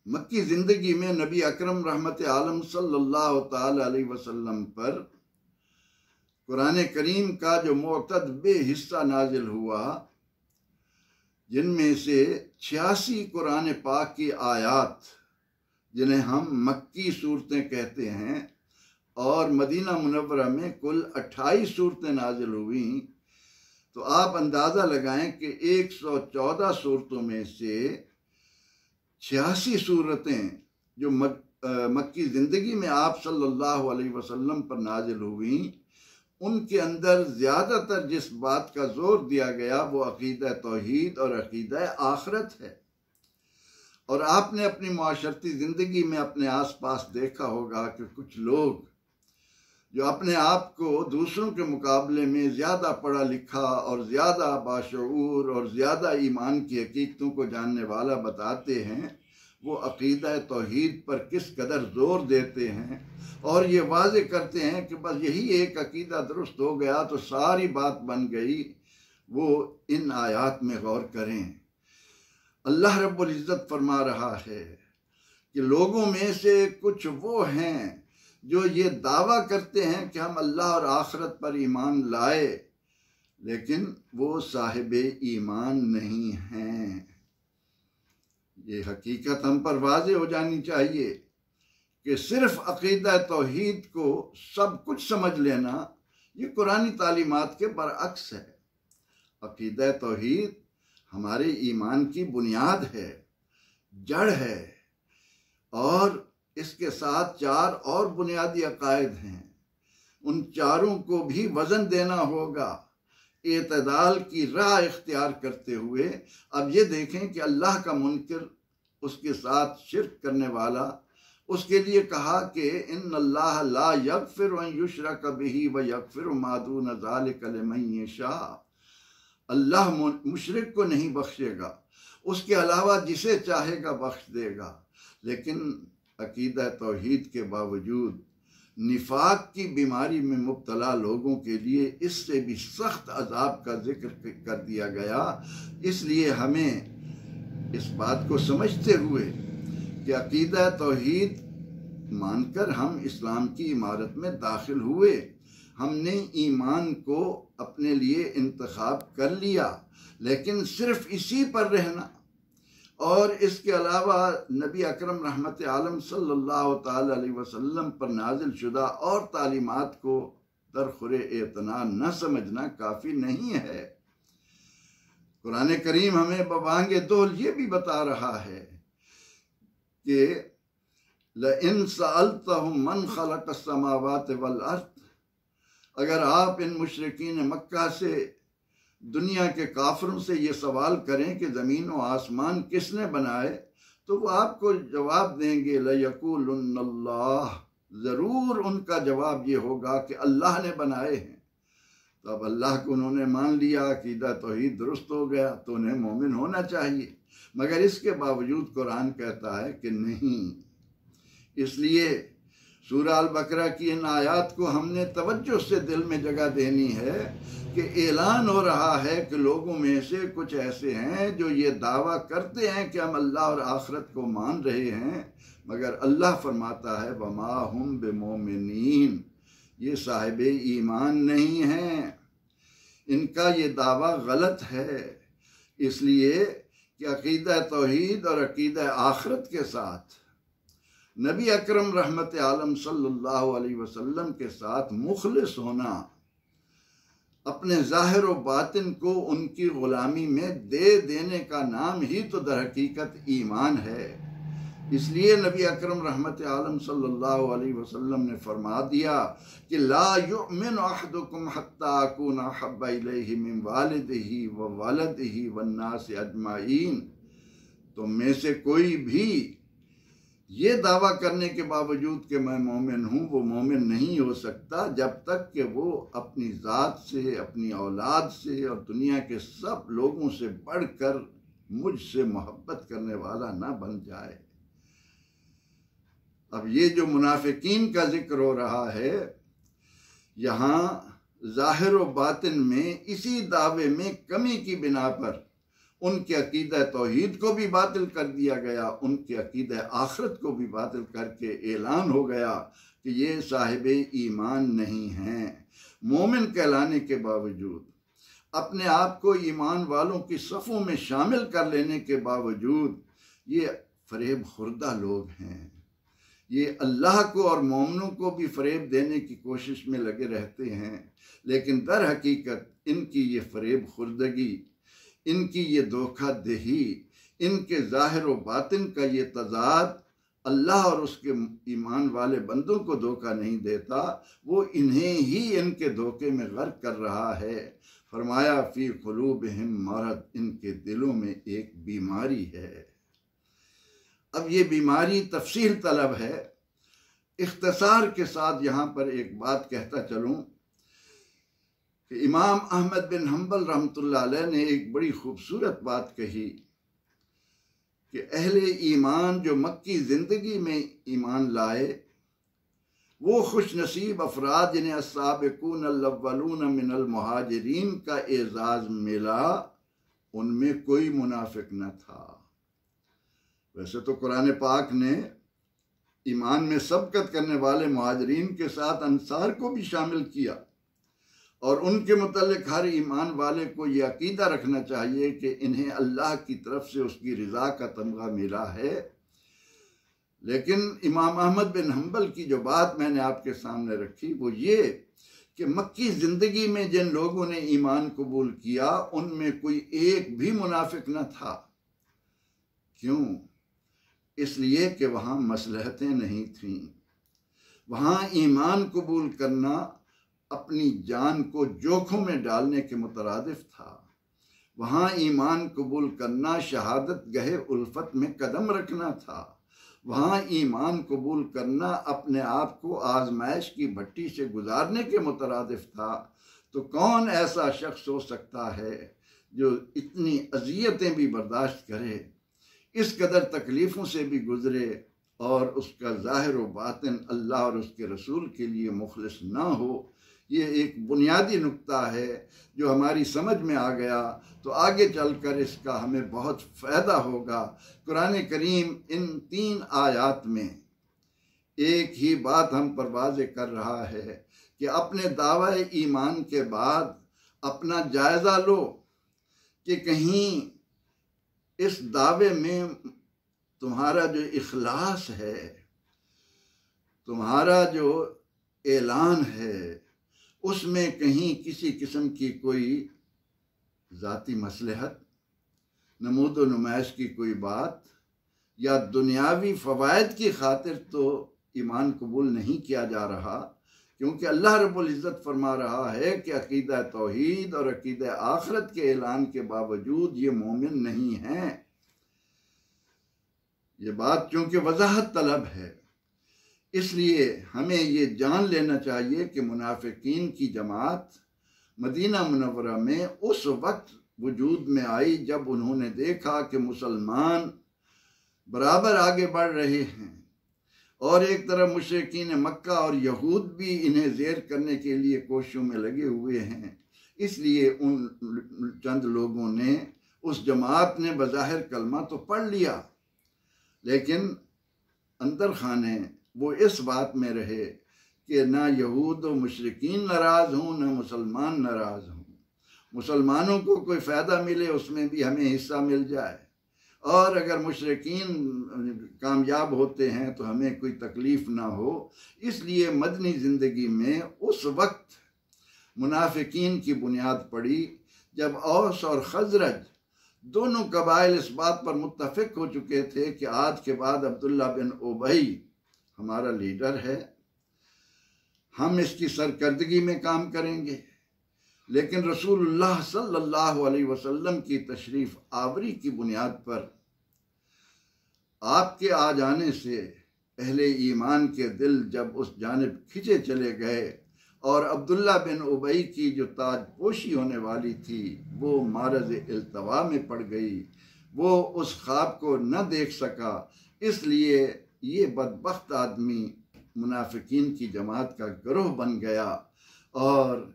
मक्की ज़िंदगी में नबी अकरम रहमत आलम सल्लल्लाहु ताला अलैहि वसल्लम पर कुरान करीम का जो मुअत्तद हिस्सा नाजिल हुआ, जिनमें से 86 कुरान पाक की आयात, जिन्हें हम मक्की सूरतें कहते हैं, और मदीना मुनव्वरा में कुल 28 सूरतें नाजिल हुई, तो आप अंदाज़ा लगाएं कि 114 सूरतों में से 86 सूरतें जो मक्की ज़िंदगी में आप सल्लल्लाहु अलैहि वसल्लम पर नाजिल हुई, उनके अंदर ज़्यादातर जिस बात का जोर दिया गया वो अक़ीदा तौहीद और अक़ीदा आखिरत है। और आपने अपनी मुआशरती ज़िंदगी में अपने आस पास देखा होगा कि कुछ लोग जो अपने आप को दूसरों के मुकाबले में ज़्यादा पढ़ा लिखा और ज़्यादा बाशऊर और ज़्यादा ईमान की हकीकतों को जानने वाला बताते हैं, वो अक़ीदा तौहीद पर किस कदर ज़ोर देते हैं और ये वाज़े करते हैं कि बस यही एक अक़ीदा दुरुस्त हो गया तो सारी बात बन गई। वो इन आयात में गौर करें। अल्लाह रब्बुल इज़्ज़त फरमा रहा है कि लोगों में से कुछ वो हैं जो ये दावा करते हैं कि हम अल्लाह और आखिरत पर ईमान लाए, लेकिन वो साहिब ईमान नहीं हैं। ये हकीकत हम पर वाज़े हो जानी चाहिए कि सिर्फ अक़ीदा तौहीद को सब कुछ समझ लेना ये कुरानी तालीमात के बरअक्स है। अक़ीदा तौहीद हमारे ईमान की बुनियाद है, जड़ है, और इसके साथ 4 और बुनियादी अकायद हैं। उन चारों को भी वज़न देना होगा, एतदाल की राह इख्तियार करते हुए। अब ये देखें कि अल्लाह का मुनकिर, उसके साथ शिर्क करने वाला, उसके लिए कहा कि इन्नल्लाह ला यग़फ़िरु अन युशरक बिही व यग़फ़िरु मा दून ज़ालिका लिमन यशा। अल्लाह मुशरिक को नहीं बख्शेगा, उसके अलावा जिसे चाहेगा बख्श देगा। लेकिन अक़ीदा तौहीद के बावजूद निफाक की बीमारी में मुब्तला लोगों के लिए इससे भी सख्त अज़ाब का जिक्र कर दिया गया। इसलिए हमें इस बात को समझते हुए कि अक़ीदा तौहीद मानकर हम इस्लाम की इमारत में दाखिल हुए, हमने ईमान को अपने लिए इंतखाब कर लिया, लेकिन सिर्फ इसी पर रहना और इसके अलावा नबी अकरम रहमत आलम सल्लल्लाहु ताला अलैहि वसल्लम पर नाजिल शुदा और तालीमात को दरखुरे एतना न समझना काफ़ी नहीं है। कुरान करीम हमें बवांगे दोल ये भी बता रहा है कि लइन सअल्तहुम मन खलक़स समावाति वल अर्द, अगर आप इन मुशरिकीन मक्का से, दुनिया के काफिरों से ये सवाल करें कि ज़मीन व आसमान किसने बनाए, तो वो आपको जवाब देंगे लयक़ूलुन्नल्लाह, ज़रूर उनका जवाब ये होगा कि अल्लाह ने बनाए हैं। तो अब अल्लाह को उन्होंने मान लिया, अक़ीदा तौहीद दुरुस्त हो गया, तो उन्हें मोमिन होना चाहिए। मगर इसके बावजूद कुरान कहता है कि नहीं। इसलिए सूरह अल बकरा की इन आयात को हमने तवज्जो से दिल में जगह देनी है कि ऐलान हो रहा है कि लोगों में से कुछ ऐसे हैं जो ये दावा करते हैं कि हम अल्लाह और आखिरत को मान रहे हैं, मगर अल्लाह फरमाता है वमा हुम बिमोमिनीन, ये साहिब ईमान नहीं हैं, इनका ये दावा गलत है। इसलिए कि अक़ीदा तौहीद और अक़ीदा आखिरत के साथ नबी अकरम रहमत आलम सल्लल्लाहु अलैहि वसल्लम के साथ मुखलिस होना, अपने ज़ाहिर व बातिन को उनकी ग़ुलामी में दे देने का नाम ही तो दरहकीकत ईमान है। इसलिए नबी अकरम रहमत आलम सल्लल्लाहु अलैहि वसल्लम ने फरमा दिया कि ला युमिनु अहदुकुम हत्ता अकूना अहब्बा इलैहि मिन वालिदिही व वलदिही वन्नासि अजमाइन। तुम में से कोई भी ये दावा करने के बावजूद कि मैं मोमिन हूँ, वो मोमिन नहीं हो सकता जब तक कि वो अपनी ज़ात से, अपनी औलाद से और दुनिया के सब लोगों से बढ़कर मुझसे मोहब्बत करने वाला ना बन जाए। अब ये जो मुनाफिकीन का जिक्र हो रहा है, यहाँ ज़ाहिर व बातिन में इसी दावे में कमी की बिना पर उनके अकीदा तौहीद को भी बातिल कर दिया गया, उनके अकीदा आखिरत को भी बातिल करके ऐलान हो गया कि ये साहिब ईमान नहीं हैं। मोमिन कहलाने के बावजूद, अपने आप को ईमान वालों की सफ़ों में शामिल कर लेने के बावजूद ये फरेब खुर्दा लोग हैं। ये अल्लाह को और मोमिनों को भी फरेब देने की कोशिश में लगे रहते हैं, लेकिन दर हकीकत इनकी ये फरेब खुर्दगी, इनकी ये धोखा दही, इनके ज़ाहिर व बातिन का ये तज़ाद अल्लाह और उसके ईमान वाले बंदों को धोखा नहीं देता, वो इन्हें ही इनके धोखे में गर्क कर रहा है। फरमाया फ़ी क़ुलूबिहिम मरद, इनके दिलों में एक बीमारी है। अब ये बीमारी तफसील तलब है। इख्तिसार के साथ यहाँ पर एक बात कहता चलूँ कि इमाम अहमद बिन हम्बल रहमतुल्लाह अलैह ने एक बड़ी खूबसूरत बात कही कि अहले ईमान जो मक्की ज़िंदगी में ईमान लाए वो खुश नसीब अफराद जिन्हें अस्साबिकून अल-अव्वलून मिनल मुहाजिरीन का एजाज़ मिला, उनमें कोई मुनाफिक न था। वैसे तो कुरान पाक ने ईमान में सबकत करने वाले मुहाजिरीन के साथ अंसार को भी शामिल किया, और उनके मुतल्लिक हर ईमान वाले को यह अकीदा रखना चाहिए कि इन्हें अल्लाह की तरफ से उसकी रज़ा का तमगा मिला है। लेकिन इमाम अहमद बिन हम्बल की जो बात मैंने आपके सामने रखी वो ये कि मक्की ज़िंदगी में जिन लोगों ने ईमान कबूल किया उनमें कोई एक भी मुनाफिक न था। क्यों? इसलिए कि वहाँ मसलहतें नहीं थीं। वहाँ ईमान कबूल करना अपनी जान को जोखों में डालने के मुतरादिफ था। वहाँ ईमान कबूल करना शहादत गहे उल्फत में कदम रखना था। वहाँ ईमान कबूल करना अपने आप को आजमाइश की भट्टी से गुजारने के मुतरादिफ था। तो कौन ऐसा शख्स हो सकता है जो इतनी अजियतें भी बर्दाश्त करे, इस कदर तकलीफ़ों से भी गुज़रे और उसका ज़ाहिर व बातिन अल्लाह और उसके रसूल के लिए मुखलिस ना हो। ये एक बुनियादी नुक्ता है जो हमारी समझ में आ गया तो आगे चलकर इसका हमें बहुत फ़ायदा होगा। कुरान करीम इन 3 आयात में एक ही बात हम पर वाज़े कर रहा है कि अपने दावा ईमान के बाद अपना जायज़ा लो कि कहीं इस दावे में तुम्हारा जो इखलास है, तुम्हारा जो ऐलान है, उसमें कहीं किसी किस्म की कोई ज़ाती मसलहत, नमूद व नुमाइश की कोई बात या दुनियावी फ़वाइद की खातिर तो ईमान कबूल नहीं किया जा रहा, क्योंकि अल्लाह रब्बुल इज़्ज़त फरमा रहा है कि अकीदा तौहीद और अकीदा आखिरत के ऐलान के बावजूद ये मोमिन नहीं हैं। ये बात चूँकि वजाहत तलब है, इसलिए हमें ये जान लेना चाहिए कि मुनाफिकीन की जमात मदीना मुनव्वरा में उस वक्त वजूद में आई जब उन्होंने देखा कि मुसलमान बराबर आगे बढ़ रहे हैं और एक तरफ मुशरिकीन मक्का और यहूद भी इन्हें ज़ेर करने के लिए कोशिशों में लगे हुए हैं। इसलिए उन चंद लोगों ने, उस जमात ने बज़ाहिर कलमा तो पढ़ लिया, लेकिन अंदर खाने वो इस बात में रहे कि ना यहूद व मुशरिकीन नाराज़ हों, ना मुसलमान नाराज़ हों। मुसलमानों को कोई फ़ायदा मिले उसमें भी हमें हिस्सा मिल जाए, और अगर मुशरिकीन कामयाब होते हैं तो हमें कोई तकलीफ़ ना हो। इसलिए मदनी ज़िंदगी में उस वक्त मुनाफिकीन की बुनियाद पड़ी जब औस और खज़रज दोनों कबाइल इस बात पर मुत्तफ़िक हो चुके थे कि आज के बाद अब्दुल्ला बिन उबई हमारा लीडर है, हम इसकी सरकर्दगी में काम करेंगे। लेकिन रसूलुल्लाह सल्लल्लाहु अलैहि वसल्लम की तशरीफ़ आवरी की बुनियाद पर आपके आ जाने से अहले ईमान के दिल जब उस जानिब खिंचे चले गए और अब्दुल्ला बिन उबई की जो ताजपोशी होने वाली थी वो मारज़ इल्तवा में पड़ गई, वो उस ख्वाब को न देख सका। इसलिए ये बदबख्त आदमी मुनाफिकीन की जमात का गिरोह बन गया। और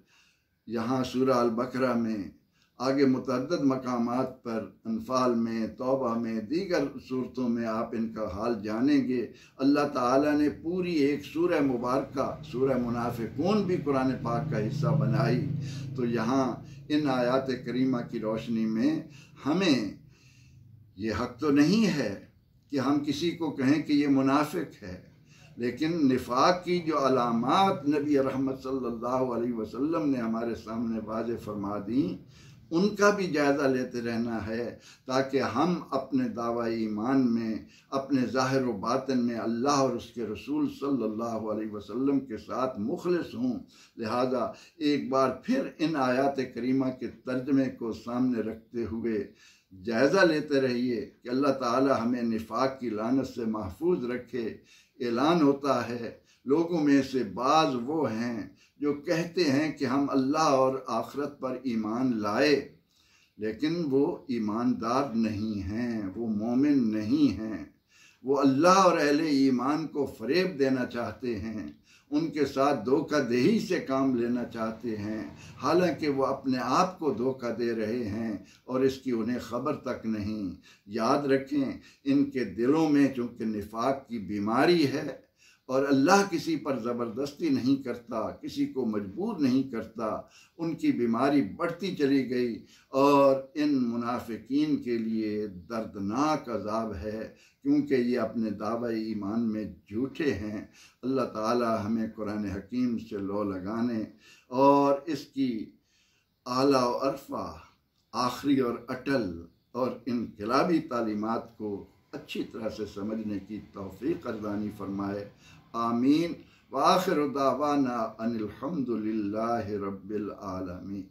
यहाँ सूरह अल बकरा में आगे मुतअद्दिद मकामात पर अनफाल में, तौबा में, दीगर सूरतों में आप इनका हाल जानेंगे। अल्लाह ताला ने पूरी एक सूरह मुबारका, सूरह मुनाफिकून भी कुरान पाक का हिस्सा बनाई। तो यहाँ इन आयात करीमा की रोशनी में हमें ये हक तो नहीं है कि हम किसी को कहें कि ये मुनाफिक है, लेकिन निफाक की जो अलामात नबी रहमत सल्लल्लाहु अलैहि वसल्लम ने हमारे सामने वाज़े फरमा दी, उनका भी जायज़ा लेते रहना है, ताकि हम अपने दावा ईमान में, अपने ज़ाहिर व बातिन में अल्लाह और उसके रसूल सल्लल्लाहु अलैहि वसल्लम के साथ मुखलिस हों। लिहाजा एक बार फिर इन आयात करीमा के तर्जमे को सामने रखते हुए जायज़ा लेते रहिए कि अल्लाह ताला हमें निफाक की लानत से महफूज रखे। ऐलान होता है लोगों में से बाज़ वो हैं जो कहते हैं कि हम अल्लाह और आखिरत पर ईमान लाए, लेकिन वो ईमानदार नहीं हैं, वो मोमिन नहीं हैं। वो अल्लाह और अहले ईमान को फ़रेब देना चाहते हैं, उनके साथ धोखाधही से काम लेना चाहते हैं, हालांकि वो अपने आप को धोखा दे रहे हैं और इसकी उन्हें ख़बर तक नहीं। याद रखें, इनके दिलों में चूँकि निफाक की बीमारी है और अल्लाह किसी पर ज़बरदस्ती नहीं करता, किसी को मजबूर नहीं करता, उनकी बीमारी बढ़ती चली गई और इन मुनाफिकीन के लिए दर्दनाक अज़ाब है, क्योंकि ये अपने दावा ईमान में झूठे हैं। अल्लाह ताला हमें कुरान हकीम से लो लगाने और इसकी आला व अरफा, आखिरी और अटल और इनकलाबी तालीमात को अच्छी तरह से समझने की तौफीक अर्दानी फरमाए। आमीन। व आखिर दावाना अनिल हम्दुलिल्लाहि रब्बिल आलमीन।